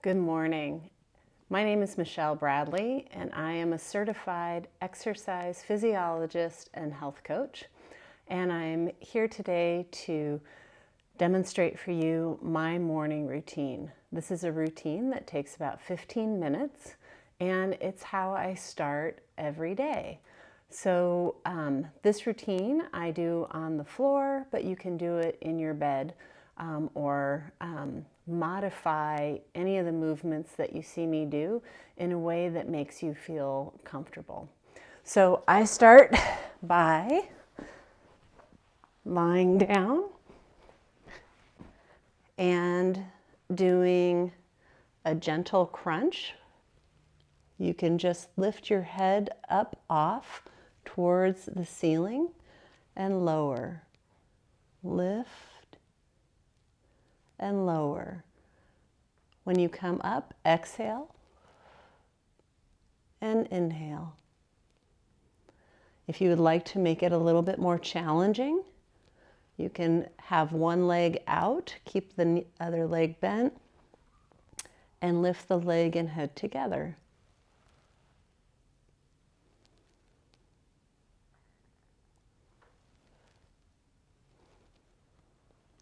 Good morning. My name is Michelle Bradley, and I am a certified exercise physiologist and health coach. And I'm here today to demonstrate for you my morning routine. This is a routine that takes about 15 minutes, and it's how I start every day. So this routine I do on the floor, but you can do it in your bed or modify any of the movements that you see me do in a way that makes you feel comfortable. So I start by lying down and doing a gentle crunch. You can just lift your head up off towards the ceiling and lower. Lift and lower. When you come up, exhale and inhale. If you would like to make it a little bit more challenging, you can have one leg out, keep the other leg bent, and lift the leg and head together.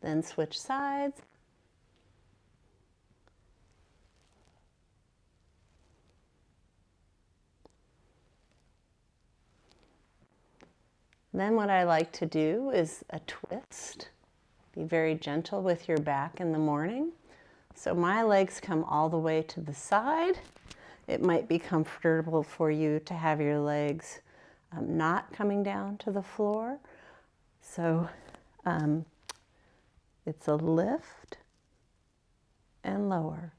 Then switch sides. Then what I like to do is a twist. Be very gentle with your back in the morning. So my legs come all the way to the side. It might be comfortable for you to have your legs not coming down to the floor. So it's a lift and lower.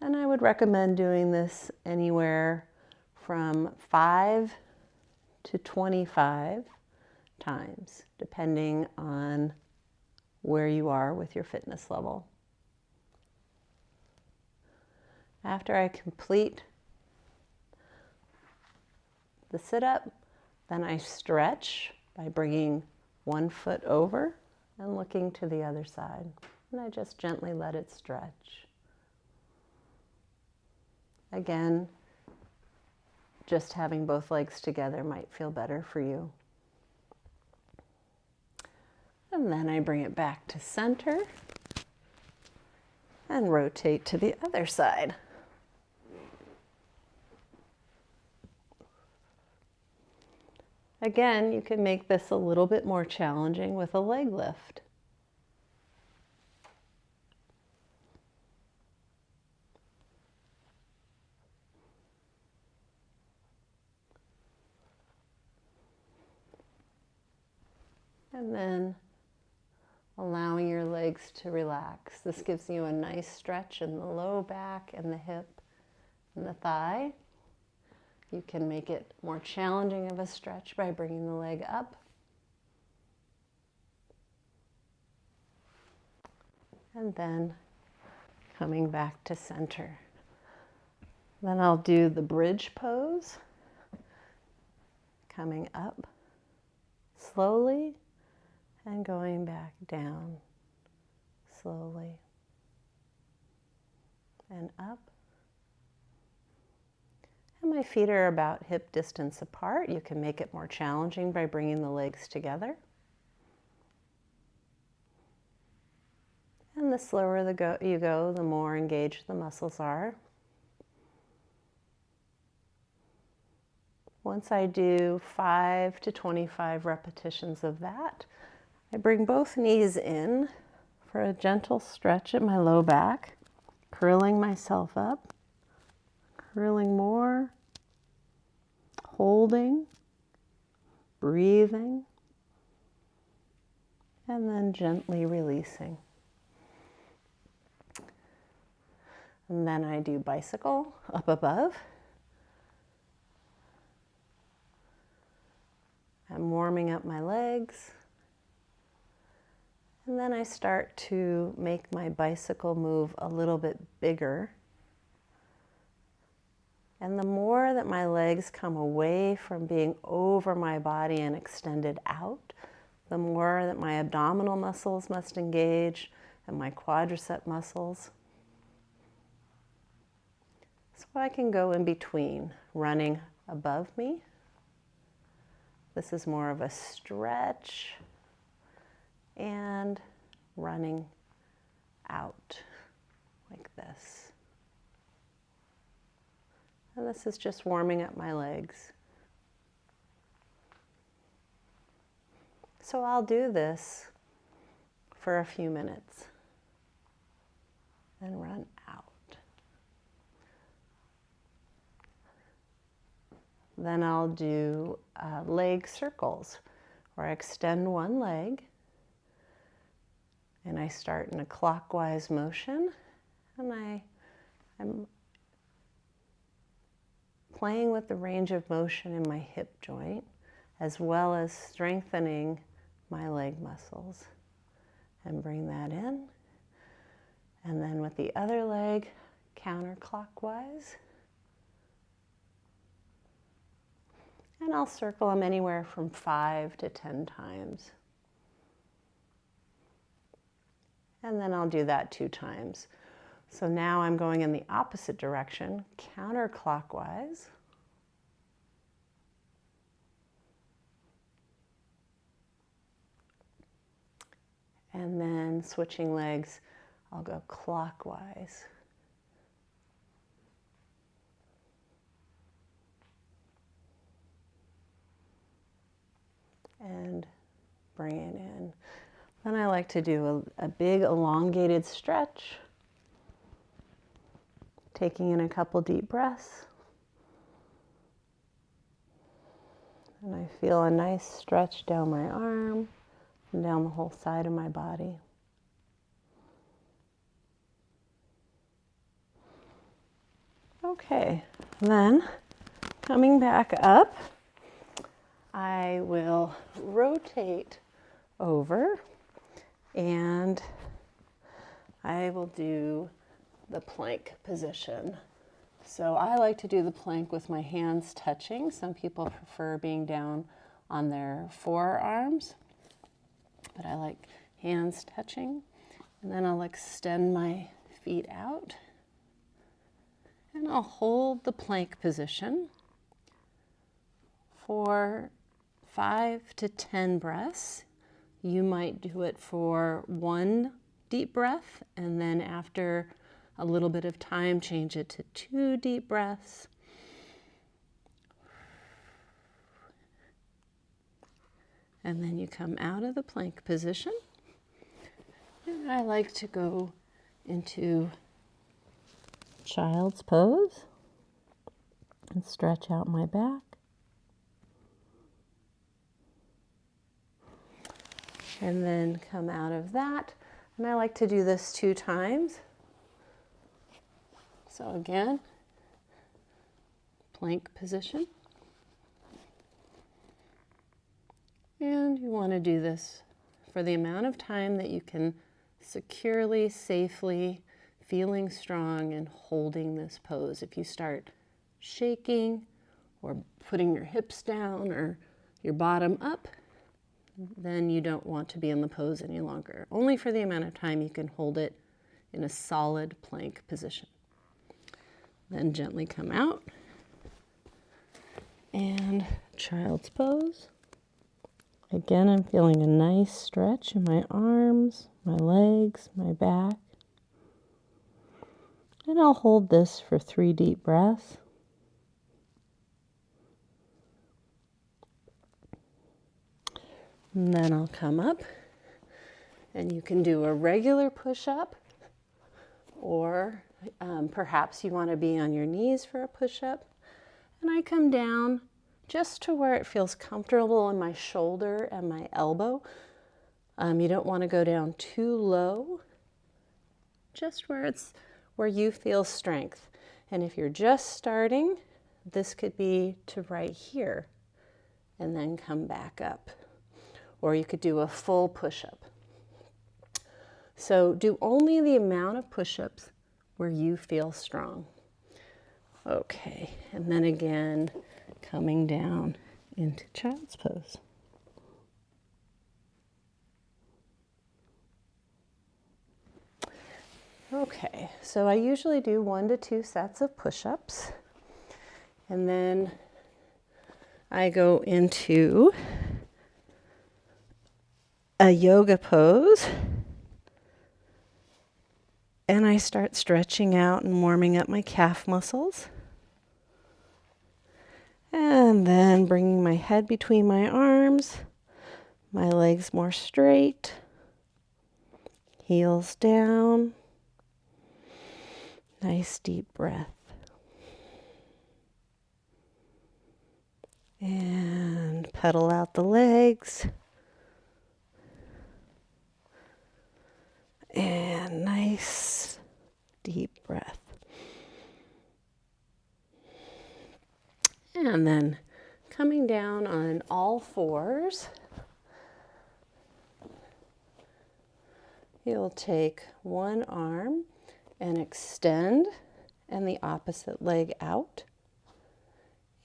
And I would recommend doing this anywhere from 5 to 25 times, depending on where you are with your fitness level. After I complete the sit-up, then I stretch by bringing one foot over and looking to the other side. And I just gently let it stretch. Again, just having both legs together might feel better for you. And then I bring it back to center and rotate to the other side. Again, you can make this a little bit more challenging with a leg lift. And then allowing your legs to relax. This gives you a nice stretch in the low back and the hip and the thigh. You can make it more challenging of a stretch by bringing the leg up. And then coming back to center. Then I'll do the bridge pose. Coming up slowly and going back down slowly and up. And my feet are about hip distance apart. You can make it more challenging by bringing the legs together. And the slower you go, the more engaged the muscles are. Once I do 5 to 25 repetitions of that, I bring both knees in for a gentle stretch at my low back, curling myself up, curling more, holding, breathing, and then gently releasing. And then I do bicycle up above. I'm warming up my legs. And then I start to make my bicycle move a little bit bigger. And the more that my legs come away from being over my body and extended out, the more that my abdominal muscles must engage and my quadricep muscles. So I can go in between, running above me. This is more of a stretch, and running out like this. And this is just warming up my legs. So I'll do this for a few minutes and run out. Then I'll do leg circles, where I extend one leg and I start in a clockwise motion, and I'm playing with the range of motion in my hip joint, as well as strengthening my leg muscles. And bring that in. And then with the other leg, counterclockwise. And I'll circle them anywhere from 5 to 10 times. And then I'll do that 2 times. So now I'm going in the opposite direction, counterclockwise. And then switching legs, I'll go clockwise. And bring it in. Then I like to do a big elongated stretch, taking in a couple deep breaths. And I feel a nice stretch down my arm and down the whole side of my body. Okay, then coming back up, I will rotate over and I will do the plank position. So I like to do the plank with my hands touching. Some people prefer being down on their forearms, but I like hands touching. And then I'll extend my feet out and I'll hold the plank position for 5 to 10 breaths. You might do it for 1 deep breath, and then after a little bit of time, change it to 2 deep breaths. And then you come out of the plank position. And I like to go into child's pose and stretch out my back. And then come out of that. And I like to do this 2 times. So again, plank position. And you want to do this for the amount of time that you can securely, safely, feeling strong and holding this pose. If you start shaking or putting your hips down or your bottom up, then you don't want to be in the pose any longer. Only for the amount of time you can hold it in a solid plank position. Then gently come out and child's pose. Again, I'm feeling a nice stretch in my arms, my legs, my back. And I'll hold this for 3 deep breaths. And then I'll come up, and you can do a regular push-up, or perhaps you want to be on your knees for a push-up. And I come down just to where it feels comfortable in my shoulder and my elbow. You don't want to go down too low, just where you feel strength. And if you're just starting, this could be to right here, and then come back up. Or you could do a full push-up. So do only the amount of push-ups where you feel strong. Okay, and then again, coming down into child's pose. Okay, so I usually do 1 to 2 sets of push-ups, and then I go into a yoga pose, and I start stretching out and warming up my calf muscles. And then bringing my head between my arms, my legs more straight, heels down. Nice deep breath. And pedal out the legs. And nice deep breath. And then coming down on all fours, you'll take one arm and extend and the opposite leg out.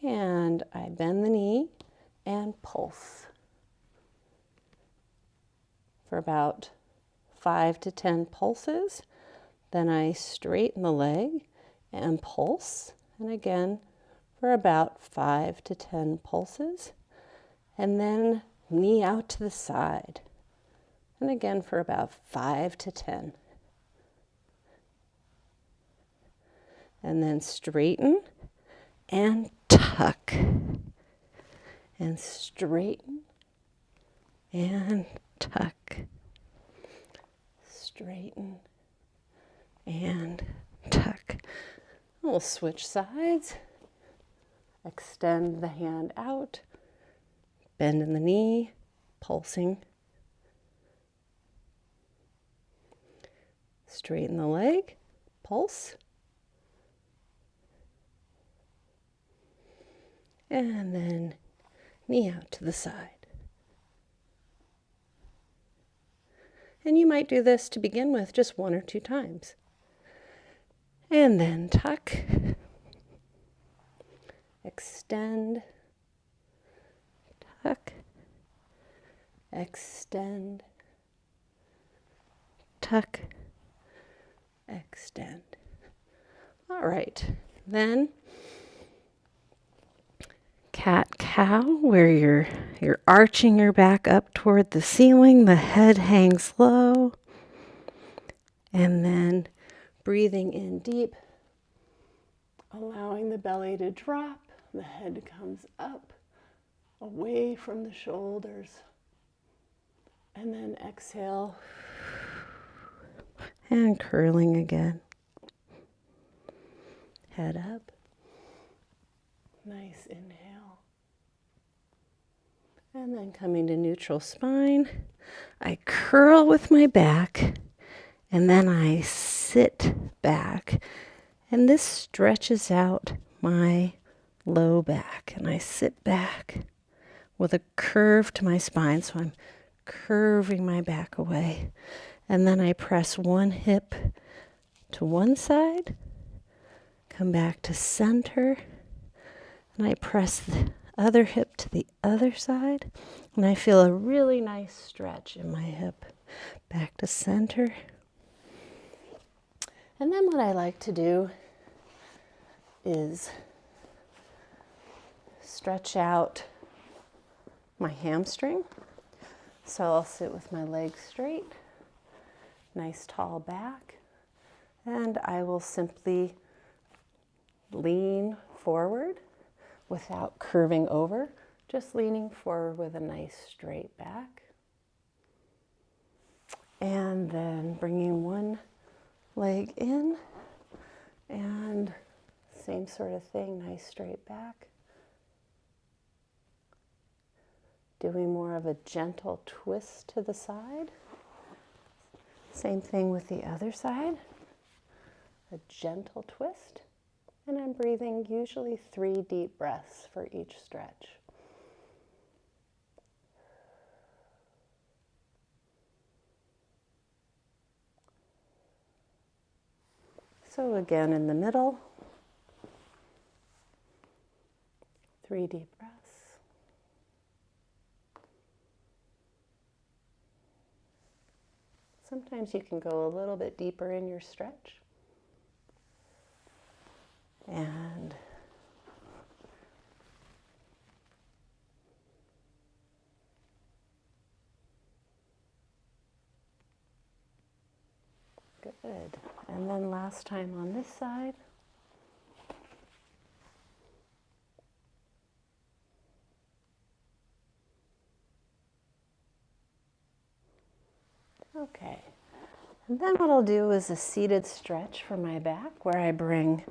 And I bend the knee and pulse for about 5 to 10 pulses. Then I straighten the leg and pulse. And again, for about 5 to 10 pulses. And then knee out to the side. And again for about 5 to 10. And then straighten and tuck. And straighten and tuck. Straighten and tuck. We'll switch sides. Extend the hand out. Bend in the knee, pulsing. Straighten the leg, pulse. And then knee out to the side. And you might do this to begin with just 1 or 2 times. And then tuck. Extend. Tuck. Extend. Tuck. Extend. All right. Then cat-cow, where you're arching your back up toward the ceiling, the head hangs low, and then breathing in deep, allowing the belly to drop, the head comes up, away from the shoulders, and then exhale, and curling again. Head up, nice inhale. And then coming to neutral spine, I curl with my back, and then I sit back. And this stretches out my low back. And I sit back with a curve to my spine, so I'm curving my back away. And then I press one hip to one side, come back to center, and I press the other hip to the other side, and I feel a really nice stretch in my hip. Back to center. And then what I like to do is stretch out my hamstring. So I'll sit with my legs straight, nice tall back, and I will simply lean forward without curving over, just leaning forward with a nice straight back. And then bringing one leg in, and same sort of thing, nice straight back. Doing more of a gentle twist to the side. Same thing with the other side. A gentle twist. And I'm breathing usually 3 deep breaths for each stretch. So again in the middle, 3 deep breaths. Sometimes you can go a little bit deeper in your stretch. And good. And then last time on this side. Okay. And then what I'll do is a seated stretch for my back where I bring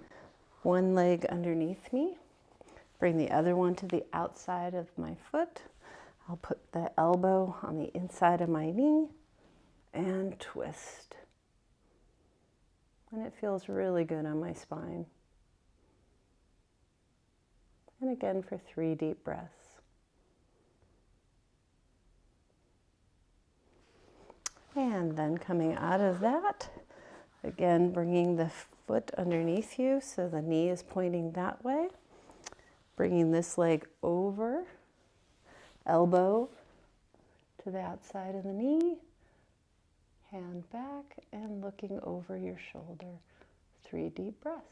one leg underneath me, bring the other one to the outside of my foot. I'll put the elbow on the inside of my knee and twist. And it feels really good on my spine. And again for 3 deep breaths. And then coming out of that, again bringing the foot underneath you so the knee is pointing that way. Bringing this leg over, elbow to the outside of the knee, hand back and looking over your shoulder. 3 deep breaths.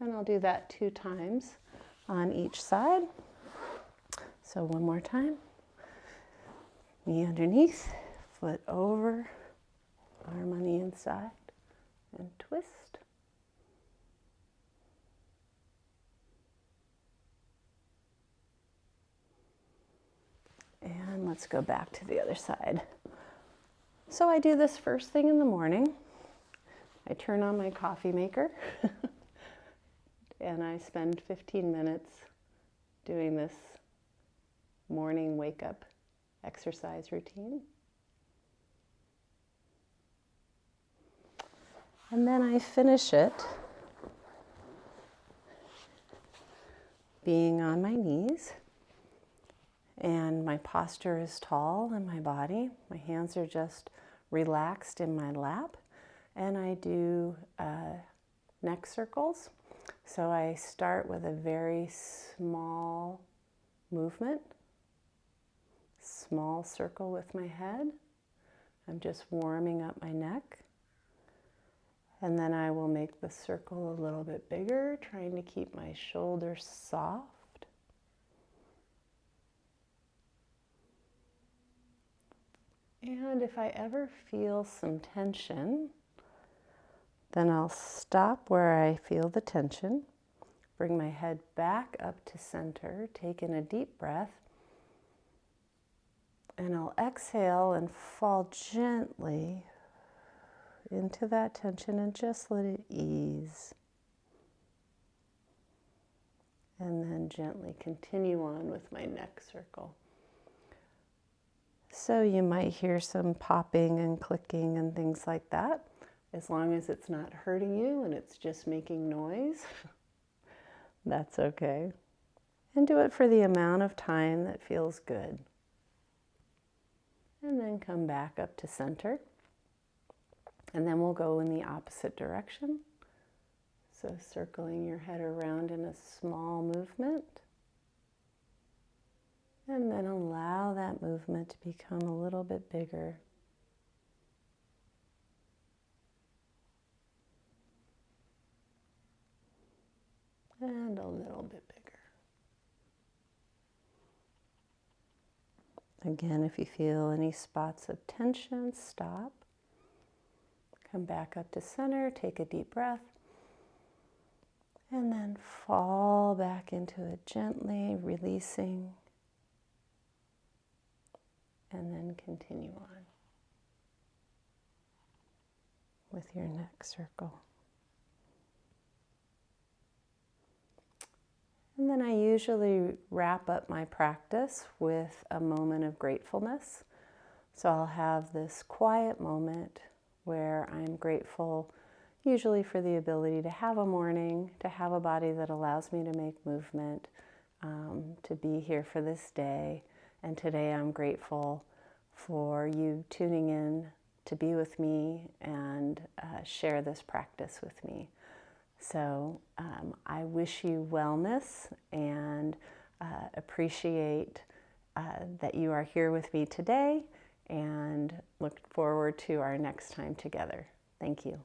And I'll do that 2 times on each side. So one more time. Knee underneath, foot over, arm on the inside, and twist. And let's go back to the other side. So I do this first thing in the morning. I turn on my coffee maker and I spend 15 minutes doing this morning wake-up exercise routine. And then I finish it being on my knees, and my posture is tall in my body. My hands are just relaxed in my lap, and I do neck circles. So I start with a very small movement, small circle with my head. I'm just warming up my neck. And then I will make the circle a little bit bigger, trying to keep my shoulders soft. And if I ever feel some tension, then I'll stop where I feel the tension, bring my head back up to center, take in a deep breath, and I'll exhale and fall gently into that tension and just let it ease. And then gently continue on with my neck circle. So you might hear some popping and clicking and things like that. As long as it's not hurting you and it's just making noise, that's okay. And do it for the amount of time that feels good. And then come back up to center. And then we'll go in the opposite direction. So circling your head around in a small movement. And then allow that movement to become a little bit bigger. And a little bit bigger. Again, if you feel any spots of tension, stop. Come back up to center, take a deep breath, and then fall back into it gently, releasing, and then continue on with your neck circle. And then I usually wrap up my practice with a moment of gratefulness. So I'll have this quiet moment where I'm grateful, usually for the ability to have a morning, to have a body that allows me to make movement, to be here for this day. And today I'm grateful for you tuning in to be with me and share this practice with me. So I wish you wellness and appreciate that you are here with me today, and look forward to our next time together. Thank you.